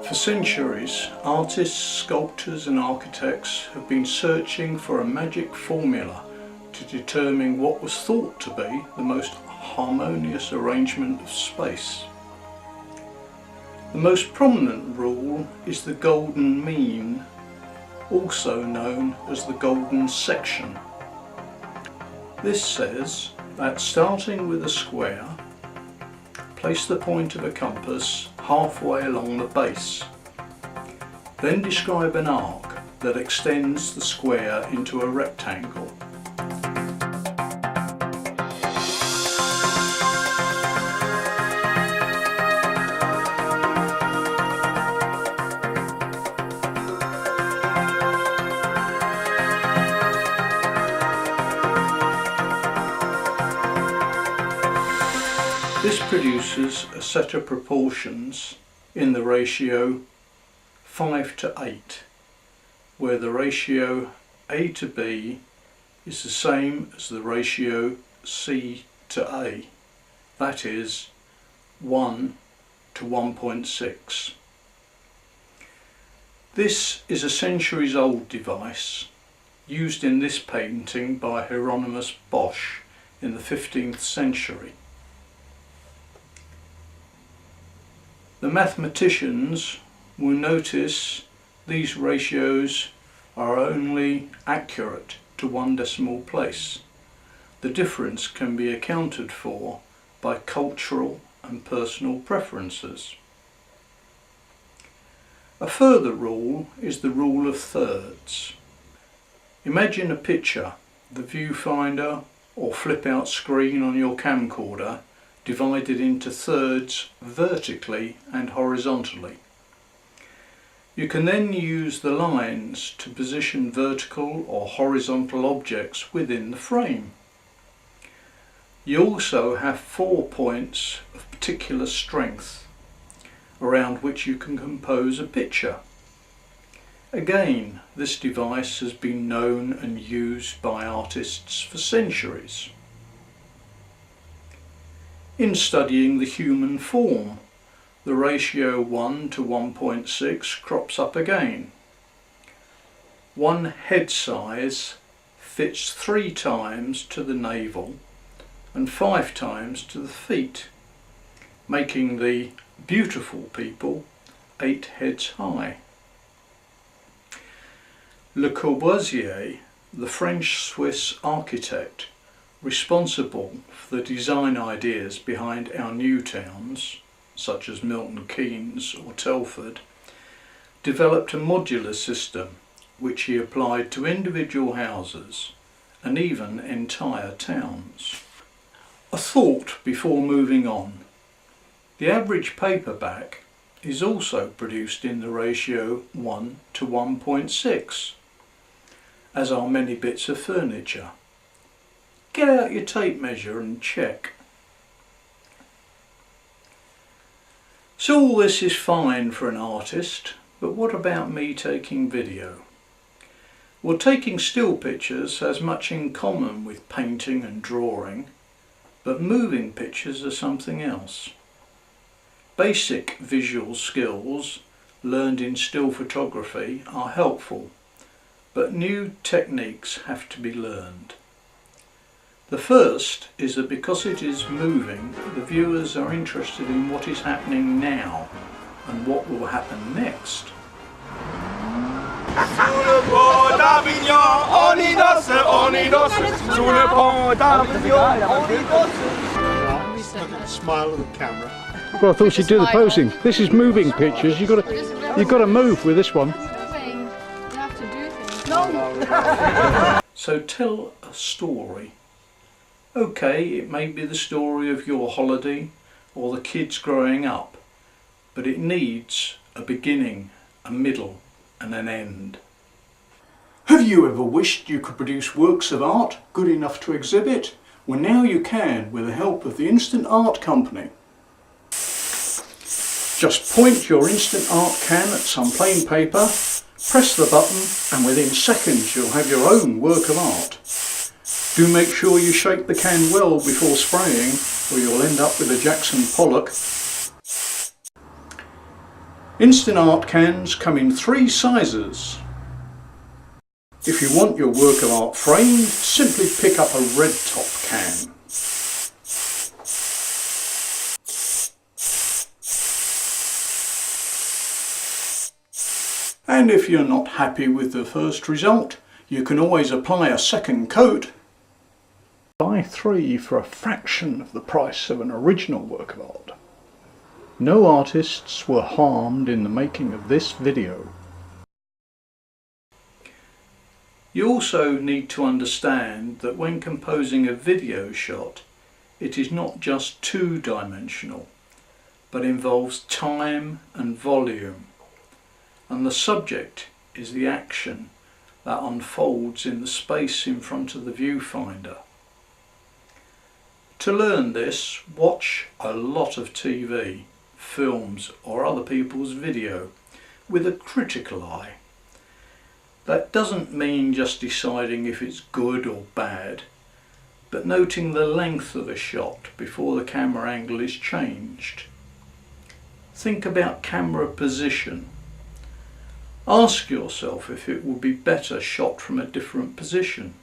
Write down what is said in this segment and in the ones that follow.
For centuries, artists, sculptors and architects have been searching for a magic formula to determine what was thought to be the most harmonious arrangement of space. The most prominent rule is the golden mean, also known as the golden section. This says that starting with a square, place the point of a compass halfway along the base. Then describe an arc that extends the square into a rectangle. This produces a set of proportions in the ratio 5:8, where the ratio A to B is the same as the ratio C to A, that is 1:1.6. This is a centuries-old device used in this painting by Hieronymus Bosch in the 15th century. The mathematicians will notice these ratios are only accurate to 1 decimal place. The difference can be accounted for by cultural and personal preferences. A further rule is the rule of thirds. Imagine a picture, the viewfinder or flip-out screen on your camcorder divided into thirds vertically and horizontally. You can then use the lines to position vertical or horizontal objects within the frame. You also have 4 points of particular strength around which you can compose a picture. Again, this device has been known and used by artists for centuries. In studying the human form, the ratio 1:1.6 crops up again. One head size fits 3 times to the navel and 5 times to the feet, making the beautiful people 8 heads high. Le Corbusier, the French-Swiss architect, responsible for the design ideas behind our new towns, such as Milton Keynes or Telford, developed a modular system which he applied to individual houses and even entire towns. A thought before moving on. The average paperback is also produced in the ratio 1:1.6, as are many bits of furniture. Get out your tape measure and check. So all this is fine for an artist, but what about me taking video? Well, taking still pictures has much in common with painting and drawing, but moving pictures are something else. Basic visual skills learned in still photography are helpful, but new techniques have to be learned. The first is that because it is moving, the viewers are interested in what is happening now and what will happen next. Look at the smile of the camera. Well, I thought she'd do the posing. This is moving pictures. You've got to move with this one. You have to do things. No. So tell a story. Okay, it may be the story of your holiday or the kids growing up, but it needs a beginning, a middle and an end. Have you ever wished you could produce works of art good enough to exhibit? Well, now you can with the help of the Instant Art Company. Just point your Instant Art can at some plain paper, press the button and within seconds you'll have your own work of art. Do make sure you shake the can well before spraying or you'll end up with a Jackson Pollock. Instant cans come in 3 sizes. If you want your work of art framed, simply pick up a red top can. And if you're not happy with the first result, you can always apply a second coat. Buy 3 for a fraction of the price of an original work of art. No artists were harmed in the making of this video. You also need to understand that when composing a video shot, it is not just 2-dimensional, but involves time and volume, and the subject is the action that unfolds in the space in front of the viewfinder. To learn this, watch a lot of TV, films or other people's video with a critical eye. That doesn't mean just deciding if it's good or bad, but noting the length of a shot before the camera angle is changed. Think about camera position. Ask yourself if it would be better shot from a different position.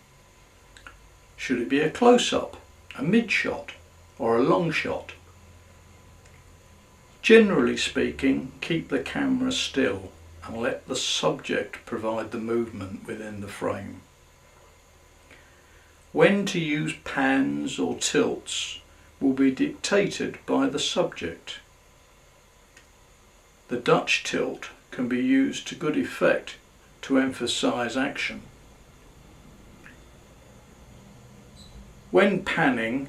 Should it be a close-up, a mid-shot or a long shot? Generally speaking, keep the camera still and let the subject provide the movement within the frame. When to use pans or tilts will be dictated by the subject. The Dutch tilt can be used to good effect to emphasize action. When panning,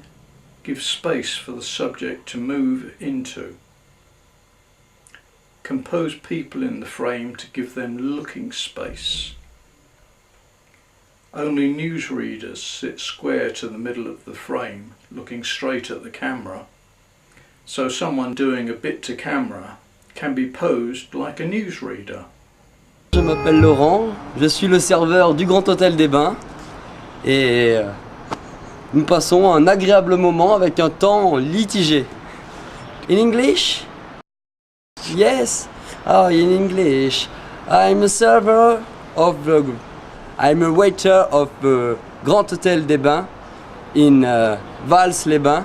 give space for the subject to move into. Compose people in the frame to give them looking space. Only newsreaders sit square to the middle of the frame, looking straight at the camera, so someone doing a bit to camera can be posed like a newsreader. Je m'appelle Laurent, je suis le serveur du Grand Hôtel des Bains et nous passons un agréable moment avec un temps litigé. In English? Yes. Oh, in English. I'm a server of I'm a waiter of the Grand Hôtel des Bains in Vals-les-Bains,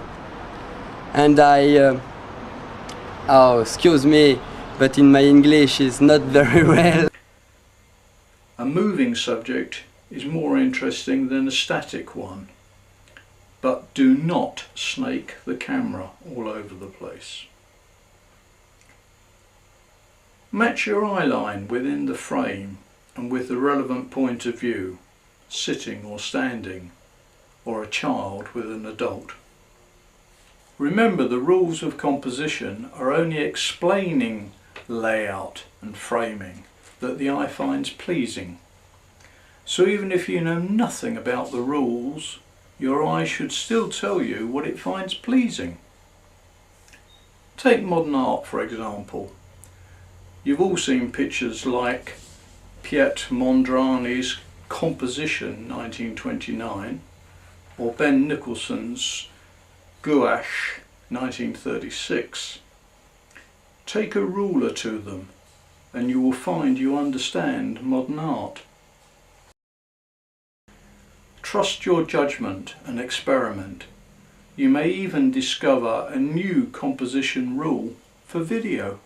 and oh, excuse me, but in my English is not very well. A moving subject is more interesting than a static one, but do not snake the camera all over the place. Match your eye line within the frame and with the relevant point of view, sitting or standing, or a child with an adult. Remember, the rules of composition are only explaining layout and framing that the eye finds pleasing. So even if you know nothing about the rules, your eye should still tell you what it finds pleasing. Take modern art for example. You've all seen pictures like Piet Mondlani's Composition 1929 or Ben Nicholson's Gouache 1936. Take a ruler to them and you will find you understand modern art. Trust your judgment and experiment. You may even discover a new composition rule for video.